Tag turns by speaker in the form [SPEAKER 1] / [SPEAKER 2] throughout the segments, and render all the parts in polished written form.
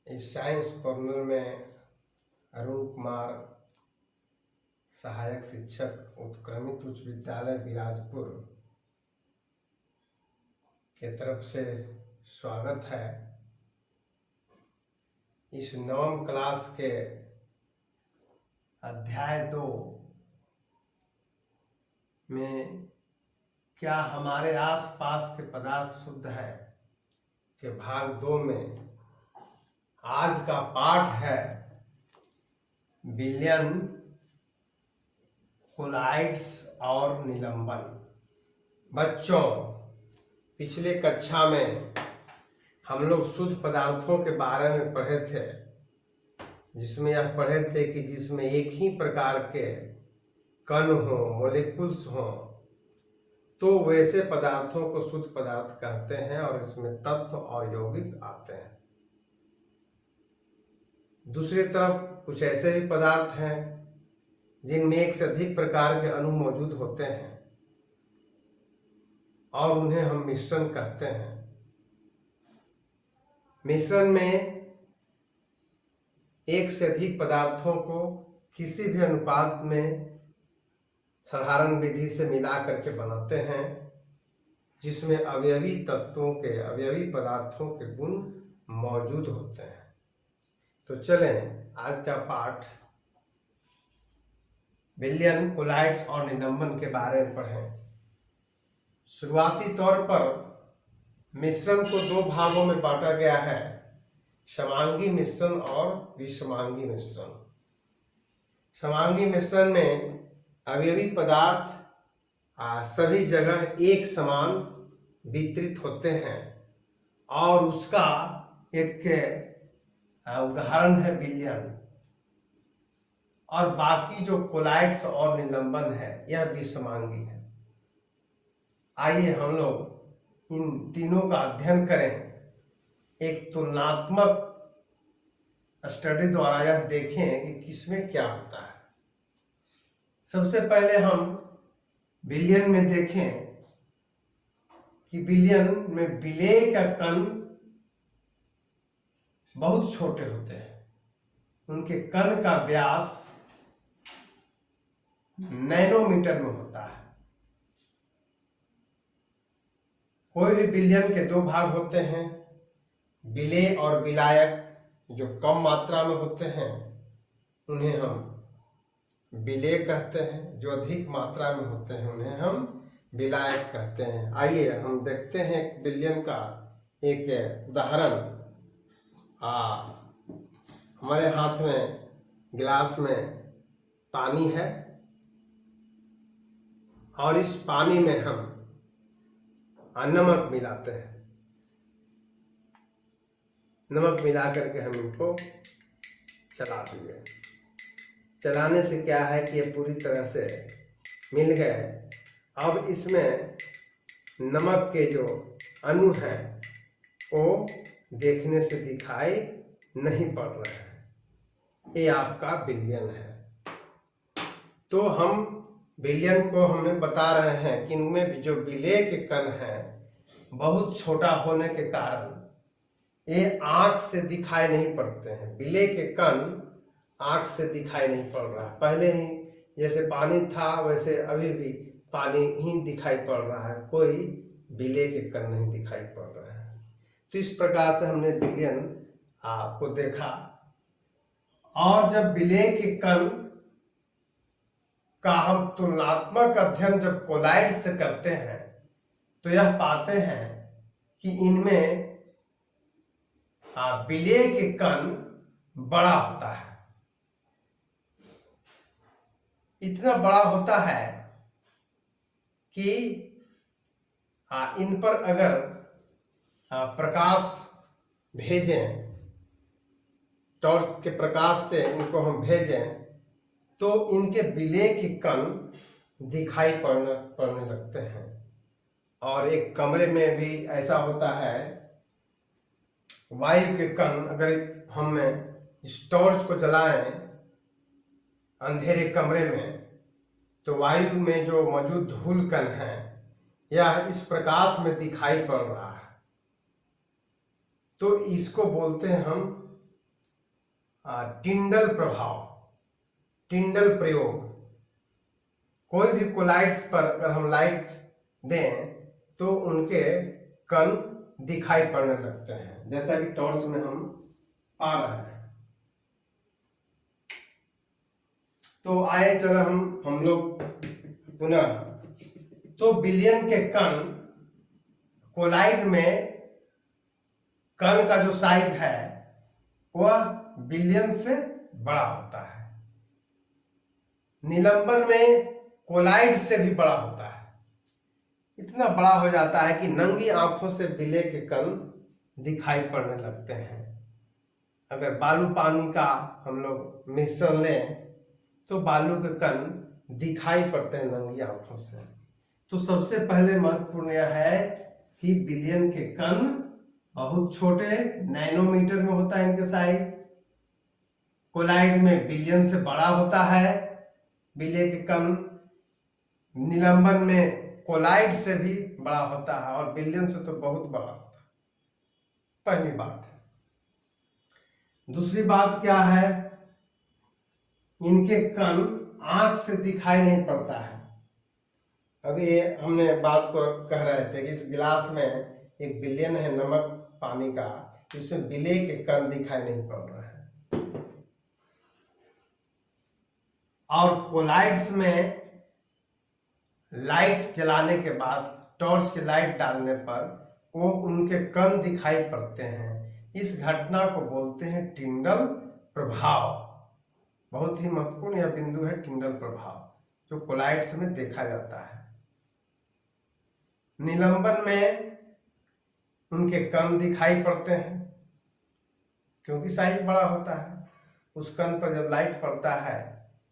[SPEAKER 1] इस science corner में अरुण कुमार, सहायक शिक्षक, उत्क्रमित उच्च विद्यालय बिराजपुर के तरफ से स्वागत है। इस नवम क्लास के अध्याय 2 में क्या हमारे आसपास के पदार्थ शुद्ध है के भाग 2 में आज का पाठ है विलयन, कोलॉइड्स और निलंबन। बच्चों, पिछले कक्षा में हम लोग शुद्ध पदार्थों के बारे में पढ़े थे, जिसमें यह पढ़े थे कि जिसमें एक ही प्रकार के कण हो, मॉलिक्यूल्स हो, तो वैसे पदार्थों को शुद्ध पदार्थ कहते हैं और इसमें तत्व और यौगिक आते हैं। दूसरी तरफ कुछ ऐसे भी पदार्थ हैं जिनमें एक से अधिक प्रकार के अणु मौजूद होते हैं और उन्हें हम मिश्रण कहते हैं। मिश्रण में एक से अधिक पदार्थों को किसी भी अनुपात में साधारण विधि से मिला करके बनाते हैं, जिसमें अवयवी तत्वों के, अवयवी पदार्थों के गुण मौजूद होते हैं। तो चलें आज का पाठ विलयन, कोलॉइड्स और निलंबन के बारे में पढ़ें। शुरुआती तौर पर मिश्रण को 2 भागों में बांटा गया है, समांगी मिश्रण और विषमांगी मिश्रण। समांगी मिश्रण में अवयवी पदार्थ सभी जगह एक समान वितरित होते हैं और उसका एक उदाहरण है विलयन। और बाकी जो कोलॉइड्स और निलंबन है यह विषमांगी है। आइए हम लोग इन तीनों का अध्ययन करें, एक तुलनात्मक स्टडी द्वारा यह देखें कि किसमें क्या होता है। सबसे पहले हम विलयन में देखें कि विलयन में विलेय का कण बहुत छोटे होते हैं। उनके कण का व्यास नैनोमीटर में होता है। कोई भी विलयन के 2 भाग होते हैं, विलेय और विलायक। जो कम मात्रा में होते हैं उन्हें हम विलेय कहते हैं, जो अधिक मात्रा में होते हैं उन्हें हम विलायक कहते हैं। आइए हम देखते हैं विलयन का एक उदाहरण। हमारे हाथ में गिलास में पानी है और इस पानी में हम नमक मिलाते हैं। नमक मिला करके हम इनको चला दिए। चलाने से क्या है कि ये पूरी तरह से मिल गए। अब इसमें नमक के जो अणु हैं वो देखने से दिखाई नहीं पड़ रहे हैं। ये आपका विलयन है। तो हम विलयन को हमें बता रहे हैं कि इनमें जो विलेय के कण हैं बहुत छोटा होने के कारण ये आंख से दिखाई नहीं पड़ते हैं। विलेय के कण आंख से दिखाई नहीं पड़ रहा है। पहले ही जैसे पानी था वैसे अभी भी पानी ही दिखाई पड़ रहा है, कोई विलेय के कण नहीं दिखाई पड़ रहा है। तो इस प्रकार से हमने विलयन को देखा। और जब विलेय के कण का हम तुलनात्मक अध्ययन जब कोलॉइड से करते हैं तो यह पाते हैं कि इनमें विलेय के कण बड़ा होता है। इतना बड़ा होता है कि इन पर अगर प्रकाश भेजें, टॉर्च के प्रकाश से इनको हम भेजें तो इनके विलेय के कण दिखाई पड़ने लगते हैं। और एक कमरे में भी ऐसा होता है, वायु के कण अगर हम इस टॉर्च को जलाएं अंधेरे कमरे में तो वायु में जो मौजूद धूल कण है यह इस प्रकाश में दिखाई पड़ रहा है। तो इसको बोलते हैं हम टिंडल प्रभाव, टिंडल प्रयोग। कोई भी कोलाइड्स पर अगर हम लाइट दें तो उनके कण दिखाई पड़ने लगते हैं, जैसा कि टॉर्च में हम पा रहे हैं। तो आए चलो हम लोग पुनः, तो बिलियन के कण, कोलाइड में कण का जो साइज है वह बिलियन से बड़ा होता है। निलंबन में कोलाइड से भी बड़ा होता है, इतना बड़ा हो जाता है कि नंगी आंखों से बिले के कण दिखाई पड़ने लगते हैं। अगर बालू पानी का हम लोग मिश्रण लें तो बालू के कण दिखाई पड़ते हैं नंगी आंखों से। तो सबसे पहले महत्वपूर्ण यह है कि बिलियन के कण बहुत छोटे, नैनोमीटर में होता है इनके साइज। कोलाइड में बिलियन से बड़ा होता है बिले के कण। निलंबन में कोलाइड से भी बड़ा होता है और बिलियन से तो बहुत बड़ा होता है। पहली बात है। दूसरी बात क्या है, इनके कण आंख से दिखाई नहीं पड़ता है। अभी हमने बात को कह रहे थे कि इस गिलास में एक बिलियन है नमक पानी का, इसमें बिले के कण दिखाई नहीं पड़ रहे हैं। और कोलाइड्स में लाइट जलाने के बाद, टॉर्च की लाइट डालने पर वो उनके कण दिखाई पड़ते हैं। इस घटना को बोलते हैं टिंडल प्रभाव। बहुत ही महत्वपूर्ण यह बिंदु है टिंडल प्रभाव, जो कोलाइड्स में देखा जाता है। निलंबन में उनके कण दिखाई पड़ते हैं क्योंकि साइज बड़ा होता है। उस कण पर जब लाइट पड़ता है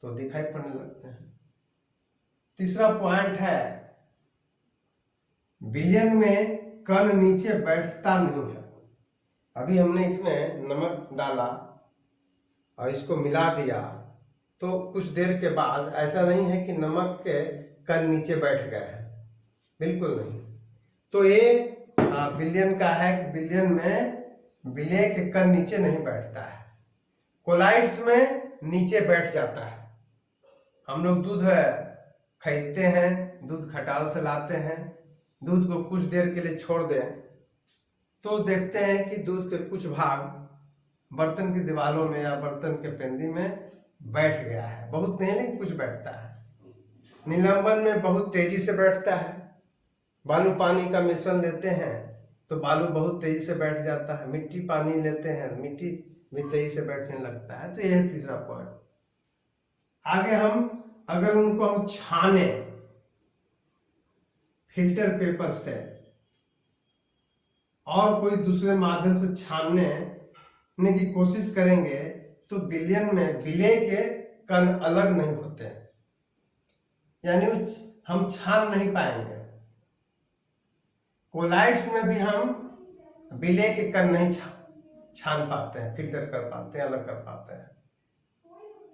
[SPEAKER 1] तो दिखाई पड़ने लगते हैं। तीसरा पॉइंट है, बिलियन में कण नीचे बैठता नहीं है। अभी हमने इसमें नमक डाला और इसको मिला दिया तो कुछ देर के बाद ऐसा नहीं है कि नमक के कण नीचे बैठ गए हैं, बिल्कुल नहीं। तो ये बिलियन का है कि बिलियन में बिले के कण नीचे नहीं बैठता है। कोलाइड्स में नीचे बैठ जाता है। हम लोग दूध खरीदते हैं, दूध खटाल से लाते हैं, दूध को कुछ देर के लिए छोड़ दें तो देखते हैं कि दूध के कुछ भाग बर्तन की दीवारों में या बर्तन के पेंदी में बैठ गया है। बहुत नहीं लेकिन कुछ बैठता है। निलंबन में बहुत तेजी से बैठता है। बालू पानी का मिश्रण लेते हैं तो बालू बहुत तेजी से बैठ जाता है। मिट्टी पानी लेते हैं, मिट्टी भी तेजी से बैठने लगता है। तो यह है तीसरा पॉइंट। आगे अगर उनको हम छाने फिल्टर पेपर से और कोई दूसरे माध्यम से छानने की कोशिश करेंगे तो बिलियन में बिले के कण अलग नहीं होते, यानी हम छान नहीं पाएंगे। कोलाइड्स में भी हम बिले के कण नहीं छान पाते हैं, फिल्टर कर पाते हैं, अलग कर पाते हैं।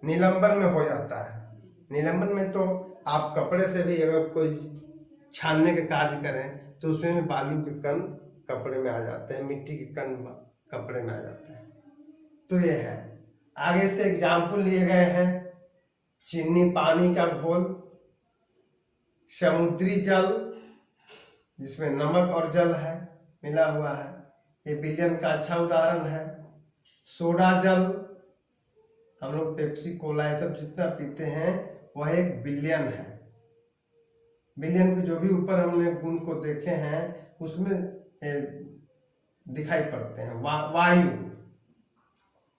[SPEAKER 1] निलंबन में हो जाता है। निलंबन में तो आप कपड़े से भी अगर कोई छानने का कार्य करें तो उसमें बालू के कण कपड़े में आ जाते हैं, मिट्टी के कण कपड़े में आ जाते हैं। तो ये है। आगे से एग्जाम्पल लिए गए हैं, चीनी पानी का घोल, समुद्री जल जिसमें नमक और जल है मिला हुआ है, ये बिलियन का अच्छा उदाहरण है। सोडा जल, हम लोग पेप्सी कोला ये सब जितना पीते हैं वह एक बिलियन है। बिलियन के जो भी ऊपर हमने गुण को देखे हैं उसमें दिखाई पड़ते हैं।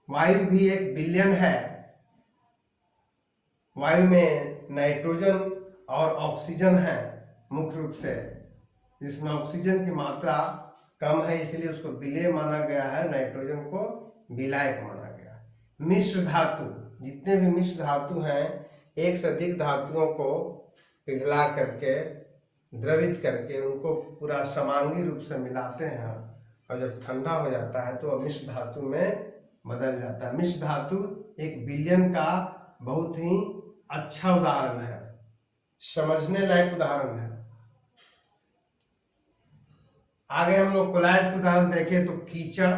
[SPEAKER 1] वायु भी एक बिलियन है। वायु में नाइट्रोजन और ऑक्सीजन है मुख्य रूप से। जिसमें ऑक्सीजन की मात्रा कम है इसलिए उसको विलेय माना गया है, नाइट्रोजन को विलायक माना गया। मिश्र धातु, जितने भी मिश्र धातु हैं एक से अधिक धातुओं को पिघला करके द्रवित करके उनको पूरा समांगी रूप से मिलाते हैं और जब ठंडा हो जाता है तो मिश्र धातु में बदल जाता है। मिश्र धातु एक बिलियन का बहुत ही अच्छा उदाहरण है, समझने लायक उदाहरण है। आगे हम लोग कोलाइड्स का उदाहरण देखें तो कीचड़,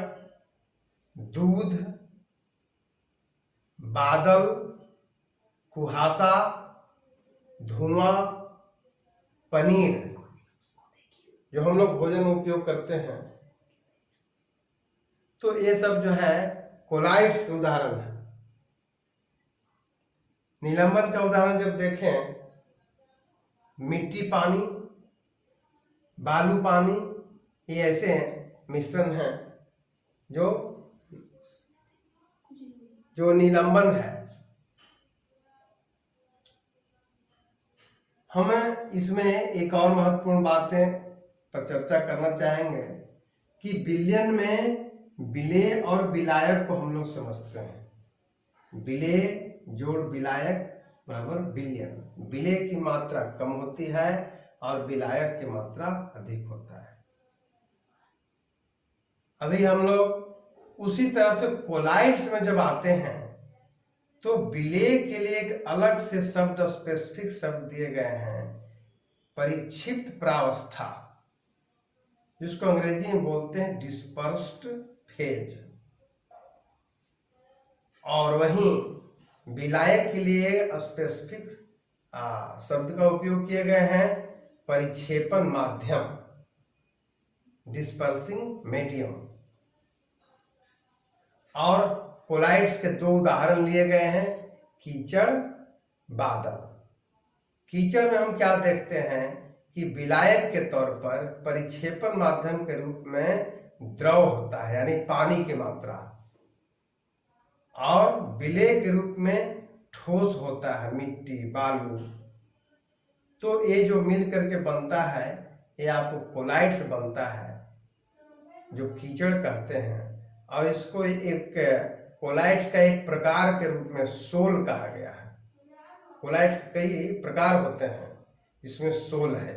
[SPEAKER 1] दूध, बादल, कुहासा, धुआं, पनीर, जो हम लोग भोजन में उपयोग करते हैं, तो ये सब जो है कोलाइड्स के उदाहरण है। निलंबन का उदाहरण जब देखें, मिट्टी पानी, बालू पानी, ये ऐसे मिश्रण हैं जो निलंबन है। हमें इसमें एक और महत्वपूर्ण बातें पर चर्चा करना चाहेंगे कि विलयन में विलेय और विलायक को हम लोग समझते हैं। विलेय जोड़ विलायक बराबर विलयन। विलेय की मात्रा कम होती है और विलायक की मात्रा अधिक होता है। अभी हम लोग उसी तरह से कोलाइड्स में जब आते हैं तो विलेय के लिए एक अलग से शब्द, स्पेसिफिक शब्द दिए गए हैं, परिक्षिप्त प्रावस्था, जिसको अंग्रेजी में बोलते हैं डिस्पर्स्ड फेज। और वहीं विलायक के लिए स्पेसिफिक शब्द का उपयोग किए गए हैं, परिक्षेपण माध्यम, डिस्पर्सिंग मीडियम। और कोलाइड्स के दो उदाहरण लिए गए हैं, कीचड़, बादल। कीचड़ में हम क्या देखते हैं कि विलायक के तौर पर परिक्षेपण माध्यम के रूप में द्रव होता है, यानी पानी की मात्रा, और विलेय के रूप में ठोस होता है, मिट्टी, बालू। तो ये जो मिल करके बनता है, ये आपको कोलाइड्स बनता है, जो कीचड़ कहते हैं। और इसको एक कोलाइड्स का एक प्रकार के रूप में सोल कहा गया है। कोलाइड्स के कई प्रकार होते हैं, जिसमें सोल है।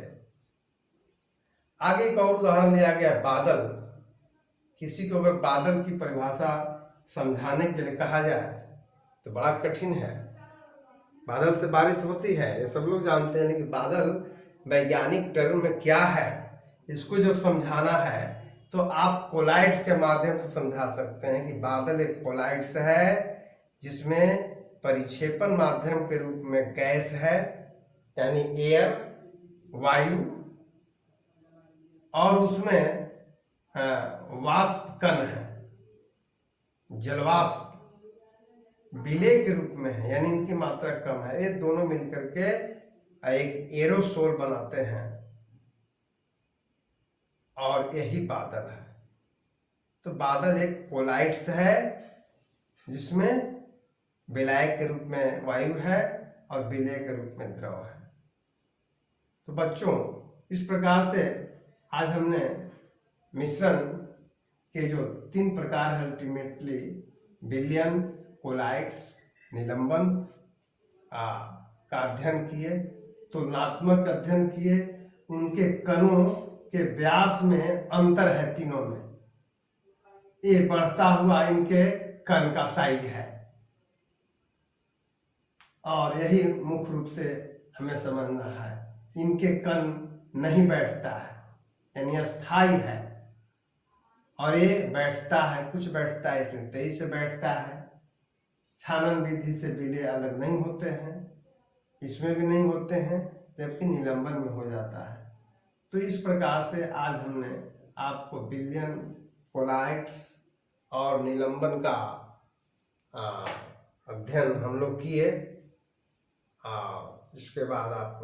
[SPEAKER 1] आगे एक और उदाहरण लिया गया, बादल। किसी को अगर बादल की परिभाषा समझाने के लिए कहा जाए तो बड़ा कठिन है। बादल से बारिश होती है, ये सब लोग जानते हैं, लेकिन बादल वैज्ञानिक टर्म में क्या है, इसको जब समझाना है तो आप कोलाइड्स के माध्यम से समझा सकते हैं कि बादल एक कोलाइड्स है, जिसमें परिक्षेपण माध्यम के रूप में गैस है, यानी एयर, वायु, और उसमें वाष्प कण है, जलवाष्प विलेय के रूप में है, यानी इनकी मात्रा कम है। ये दोनों मिलकर के एक एरोसोल बनाते हैं, और यही बादल है। तो बादल एक कोलाइड्स है, जिसमें विलायक के रूप में वायु है और विलेय के रूप में द्रव है। तो बच्चों, इस प्रकार से आज हमने मिश्रण के जो 3 प्रकार है, अल्टीमेटली विलयन, कोलाइड्स, निलंबन का अध्ययन किए, तुलनात्मक अध्ययन किए, उनके कणों के व्यास में अंतर है तीनों में। ये बढ़ता हुआ इनके कण का साइज है, और यही मुख्य रूप से हमें समझना है। इनके कण नहीं बैठता है, यानी अस्थाई है, और ये बैठता है, कुछ बैठता है, इसमें तेजी से बैठता है। छानन विधि से विलेय अलग नहीं होते हैं, इसमें भी नहीं होते हैं, जबकि निलंबन में हो जाता है। तो इस प्रकार से आज हमने आपको विलयन, कोलाइड्स और निलंबन का अध्ययन हम लोग किए। इसके बाद आपको